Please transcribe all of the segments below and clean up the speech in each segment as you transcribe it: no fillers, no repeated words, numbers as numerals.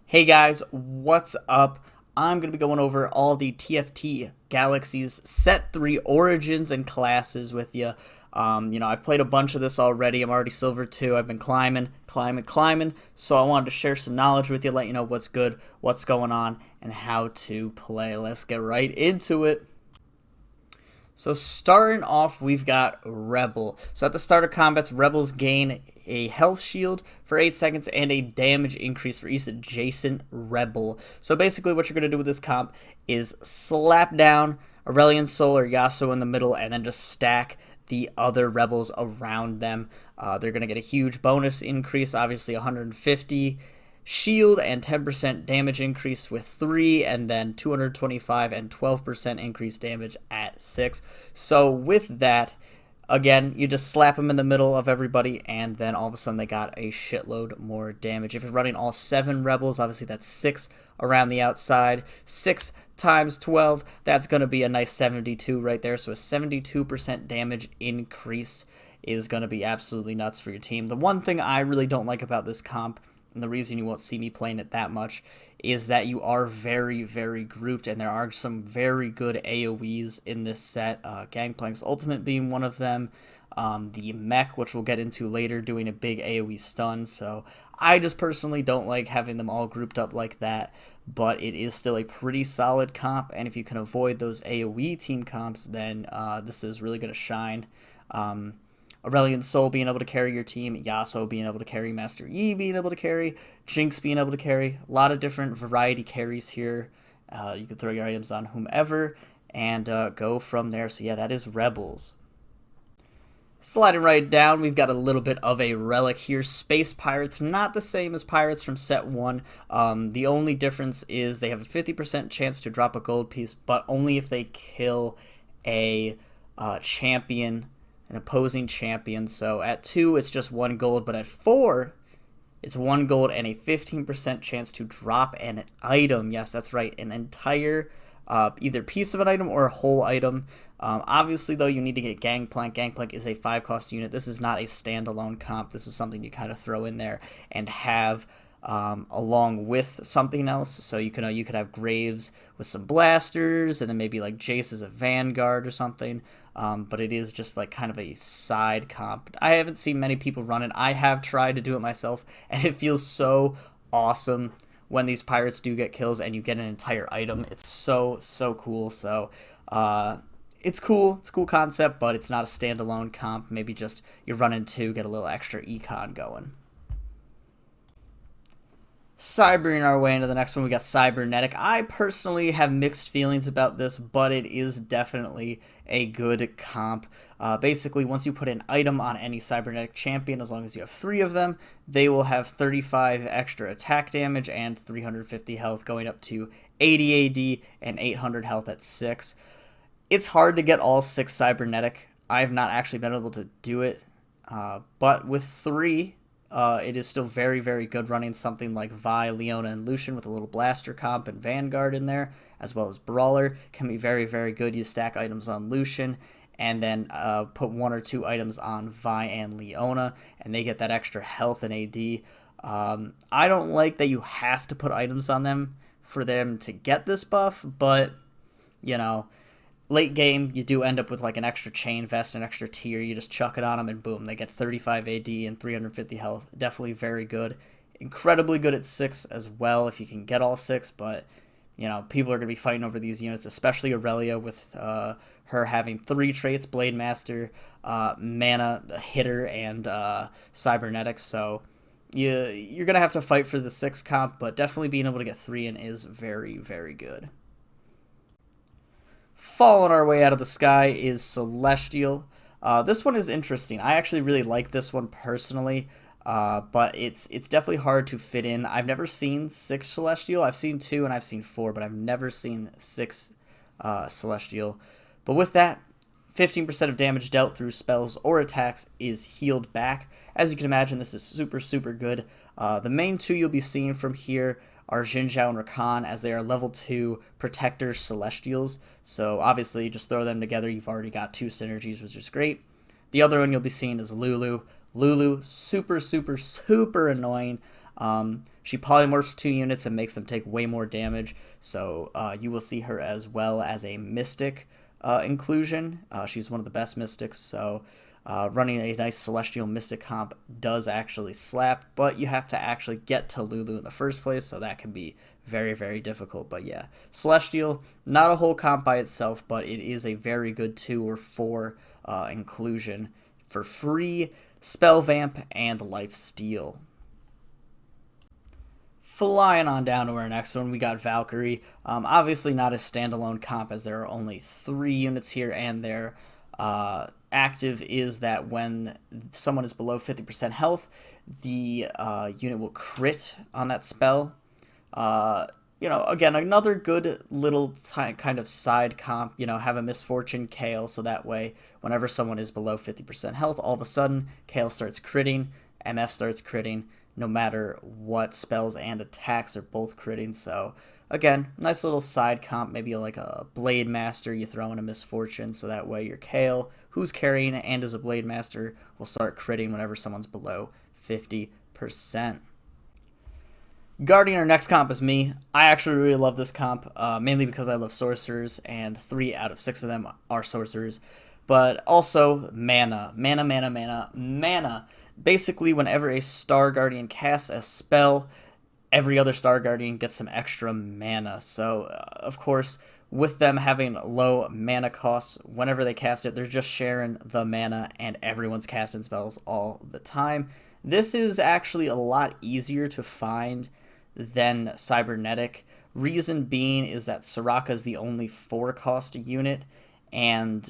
Hey guys, what's up? I'm going to be going over all the TFT Galaxies Set 3 Origins and Classes with you. I've played a bunch of this already. I'm already Silver 2. I've been climbing. So I wanted to share some knowledge with you, let you know what's good, what's going on, and how to play. Let's get right into it. So starting off, we've got Rebel. So at the start of combats, Rebels gain a health shield for 8 seconds and a damage increase for each adjacent Rebel. So basically what you're going to do with this comp is slap down Aurelion Sol or Yasuo in the middle and then just stack the other Rebels around them. They're going to get a huge bonus increase, obviously 150 shield and 10% damage increase with 3, and then 225 and 12% increased damage at 6. So with that, again, you just slap them in the middle of everybody, and then all of a sudden they got a shitload more damage. If you're running all 7 Rebels, obviously that's 6 around the outside. 6 times 12, that's going to be a nice 72 right there. So a 72% damage increase is going to be absolutely nuts for your team. The one thing I really don't like about this comp, and the reason you won't see me playing it that much, is that you are very, very grouped, and there are some very good AoEs in this set. Gangplank's Ultimate being one of them. The mech, which we'll get into later, doing a big AoE stun. So I just personally don't like having them all grouped up like that, but it is still a pretty solid comp, and if you can avoid those AoE team comps, then this is really going to shine. Aurelion Sol being able to carry your team, Yasuo being able to carry, Master Yi being able to carry, Jinx being able to carry. A lot of different variety carries here. You can throw your items on whomever and go from there. So yeah, that is Rebels. Sliding right down, we've got a little bit of a relic here. Space Pirates, not the same as Pirates from Set 1. The only difference is they have a 50% chance to drop a gold piece, but only if they kill a champion, an opposing champion. So at 2, it's just 1 gold, but at 4, it's 1 gold and a 15% chance to drop an item. Yes, that's right, an entire either piece of an item or a whole item. Obviously, though, you need to get Gangplank. Gangplank is a 5-cost unit. This is not a standalone comp. This is something you kind of throw in there and have along with something else. So you could have Graves with some blasters, and then maybe like Jace as a Vanguard or something. But it is just like kind of a side comp. I haven't seen many people run it. I have tried to do it myself, and it feels so awesome when these pirates do get kills and you get an entire item. It's so cool. So it's cool. It's a cool concept, but it's not a standalone comp. Maybe just you're running 2, get a little extra econ going. Cybering our way into the next one, we got Cybernetic. I personally have mixed feelings about this, but it is definitely a good comp. Basically, once you put an item on any Cybernetic champion, as long as you have 3 of them, they will have 35 extra attack damage and 350 health, going up to 80 AD and 800 health at 6. It's hard to get all 6 Cybernetic. I've not actually been able to do it, but with 3, it is still very, very good running something like Vi, Leona, and Lucian with a little Blaster comp and Vanguard in there, as well as Brawler. Can be very, very good. You stack items on Lucian and then put 1 or 2 items on Vi and Leona, and they get that extra health and AD. I don't like that you have to put items on them for them to get this buff, but, you know, late game, you do end up with like an extra chain vest, an extra tier. You just chuck it on them and boom, they get 35 AD and 350 health. Definitely very good. Incredibly good at 6 as well if you can get all 6, but you know, people are going to be fighting over these units, especially Aurelia with her having 3 traits, Blade Master, Mana, Hitter, and Cybernetics. So you're going to have to fight for the 6 comp, but definitely being able to get 3 in is very, very good. Following our way out of the sky is Celestial. This one is interesting. I actually really like this one personally, but it's definitely hard to fit in. I've never seen 6 Celestial. I've seen 2 and I've seen 4, but I've never seen 6 Celestial. But with that, 15% of damage dealt through spells or attacks is healed back. As you can imagine, this is super good. The main 2 you'll be seeing from here are Xin Zhao and Rakan, as they are level 2 Protector Celestials. So obviously, just throw them together. You've already got 2 synergies, which is great. The other one you'll be seeing is Lulu. Lulu, super annoying. She polymorphs 2 units and makes them take way more damage, so you will see her as well as a Mystic inclusion. She's one of the best Mystics, so running a nice Celestial Mystic comp does actually slap, but you have to actually get to Lulu in the first place, so that can be very, very difficult. But yeah, Celestial, not a whole comp by itself, but it is a very good 2 or 4 inclusion for free, Spell Vamp, and Life Steal. Flying on down to our next one, we got Valkyrie. Obviously not a standalone comp, as there are only 3 units here, and their active is that when someone is below 50% health, the unit will crit on that spell. Again, another good little kind of side comp, have a Misfortune Kale, so that way, whenever someone is below 50% health, all of a sudden, Kale starts critting, MF starts critting, no matter what spells and attacks are both critting. So, again, nice little side comp, maybe like a Blade Master, you throw in a Misfortune, so that way your Kale, who's carrying it and is a Blade Master, will start critting whenever someone's below 50%. Guarding our next comp is me. I actually really love this comp, mainly because I love sorcerers, and 3 out of 6 of them are sorcerers. But also mana. Mana. Basically, whenever a Star Guardian casts a spell, every other Star Guardian gets some extra mana. So, of course, with them having low mana costs, whenever they cast it, they're just sharing the mana, and everyone's casting spells all the time. This is actually a lot easier to find than Cybernetic. Reason being is that Soraka is the only 4-cost unit, and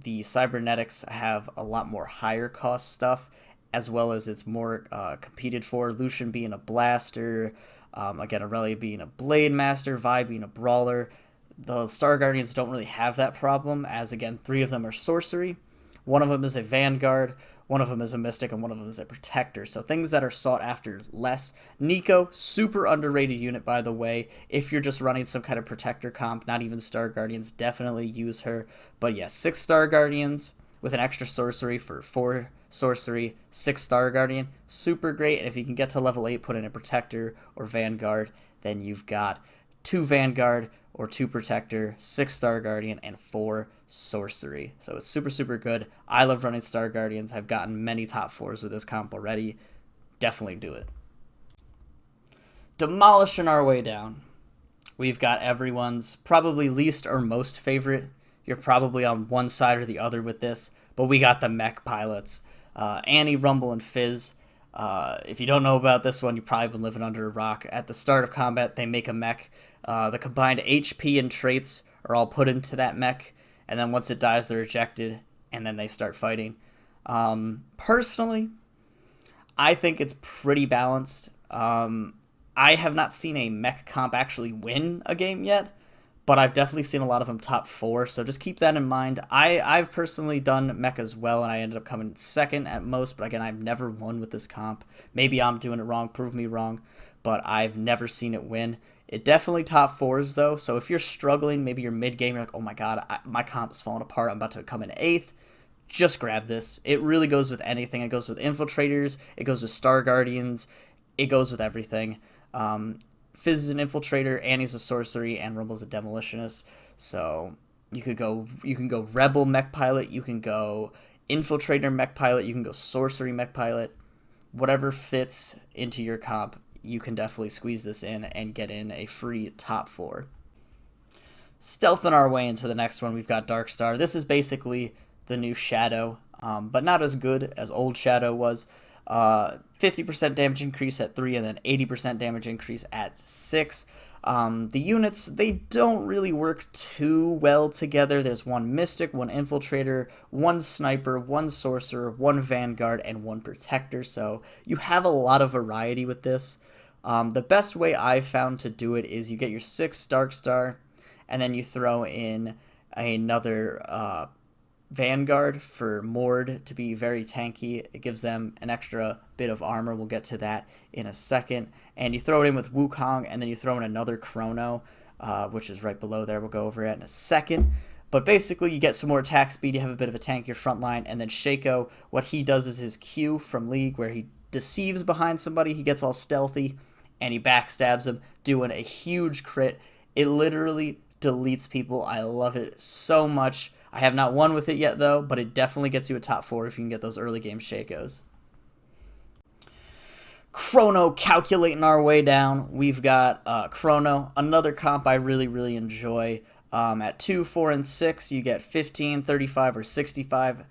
the Cybernetics have a lot more higher cost stuff, as well as it's more competed for. Lucian being a blaster, again, Aurelia being a Blade Master, Vi being a brawler. The Star Guardians don't really have that problem, as again, 3 of them are sorcery. One of them is a Vanguard, one of them is a Mystic, and one of them is a Protector. So things that are sought after less. Nico, super underrated unit, by the way. If you're just running some kind of Protector comp, not even Star Guardians, definitely use her. But yeah, 6 Star Guardians with an extra sorcery for 4 sorcery, 6 Star Guardian. Super great. And if you can get to level 8, put in a Protector or Vanguard, then you've got 2 Vanguard or 2 Protector, 6 Star Guardian, and 4 sorcery. So it's super, super good. I love running Star Guardians. I've gotten many top 4s with this comp already. Definitely do it. Demolishing our way down, we've got everyone's probably least or most favorite. You're probably on one side or the other with this, but we got the mech pilots. Annie, Rumble, and Fizz. If you don't know about this one, you've probably been living under a rock. At the start of combat, they make a mech. The combined HP and traits are all put into that mech, and then once it dies, they're ejected, and then they start fighting. Personally, I think it's pretty balanced. I have not seen a mech comp actually win a game yet, but I've definitely seen a lot of them top 4, so just keep that in mind. I've personally done mech as well, and I ended up coming second at most, but again, I've never won with this comp. Maybe I'm doing it wrong, prove me wrong, but I've never seen it win. It definitely top 4s, though, so if you're struggling, maybe you're mid-game, you're like, oh my god, my comp is falling apart, I'm about to come in 8th, just grab this. It really goes with anything. It goes with Infiltrators, it goes with Star Guardians, it goes with everything. Fizz is an Infiltrator, Annie's a Sorcery, and Rumble's a Demolitionist. So you can go Rebel Mech Pilot, you can go Infiltrator Mech Pilot, you can go Sorcery Mech Pilot. Whatever fits into your comp, you can definitely squeeze this in and get in a free top 4. Stealthing our way into the next one, we've got Darkstar. This is basically the new Shadow, but not as good as old Shadow was. 50% damage increase at 3, and then 80% damage increase at 6. The units, they don't really work too well together. There's 1 Mystic, 1 Infiltrator, 1 Sniper, 1 Sorcerer, 1 Vanguard, and 1 Protector, so you have a lot of variety with this. The best way I've found to do it is you get your 6 Darkstar, and then you throw in another Vanguard for Mord to be very tanky. It gives them an extra bit of armor. We'll get to that in a second. And you throw it in with Wukong, and then you throw in another Chrono, which is right below there. We'll go over it in a second. But basically, you get some more attack speed. You have a bit of a tankier front line. And then Shaco, what he does is his Q from League, where he deceives behind somebody, he gets all stealthy, and he backstabs him, doing a huge crit. It literally deletes people. I love it so much. I have not won with it yet, though, but it definitely gets you a top 4 if you can get those early game Shakos. Chrono calculating our way down. We've got Chrono, another comp I really, really enjoy. At 2, 4, and 6, you get 15, 35, or 65%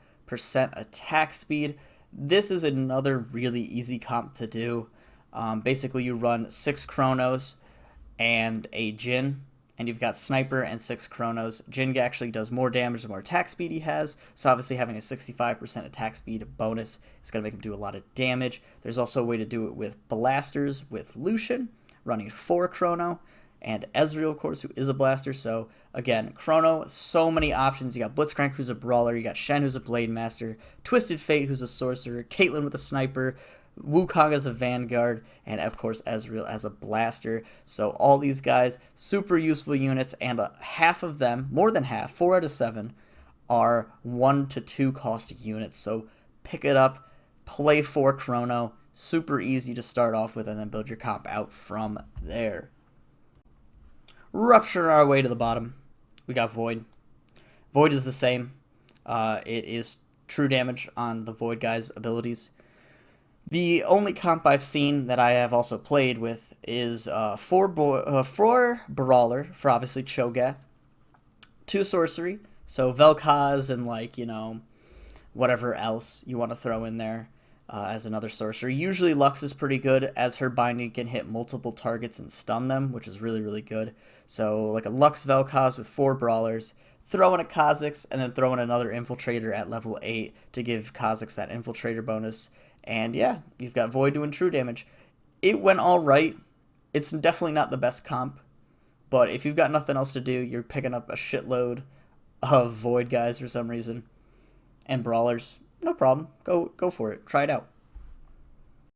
attack speed. This is another really easy comp to do. Basically, you run 6 Chronos and a Jin, and you've got Sniper and 6 Chronos. Jin actually does more damage the more attack speed he has, so obviously having a 65% attack speed bonus is going to make him do a lot of damage. There's also a way to do it with Blasters with Lucian, running 4 Chrono, and Ezreal, of course, who is a Blaster. So, again, Chrono, so many options. You got Blitzcrank, who's a Brawler. You got Shen, who's a Blade Master. Twisted Fate, who's a Sorcerer. Caitlyn with a Sniper. Wukong as a Vanguard, and of course Ezreal as a Blaster. So all these guys, super useful units, and half of them, more than half, 4 out of 7, are 1 to 2 cost units. So pick it up, play 4 Chrono, super easy to start off with, and then build your comp out from there. Rupture our way to the bottom. We got Void. Void is the same. It is true damage on the Void guy's abilities. The only comp I've seen that I have also played with is 4 Brawler for obviously Cho'Gath, 2 Sorcery, so Vel'Koz and whatever else you want to throw in there as another Sorcery. Usually Lux is pretty good, as her binding can hit multiple targets and stun them, which is really, really good. So like a Lux Vel'Koz with 4 Brawlers, throw in a Kha'Zix, and then throw in another Infiltrator at level 8 to give Kha'Zix that Infiltrator bonus. And yeah, you've got Void doing true damage. It went all right. It's definitely not the best comp, but if you've got nothing else to do, you're picking up a shitload of Void guys for some reason, and Brawlers, no problem. Go for it. Try it out.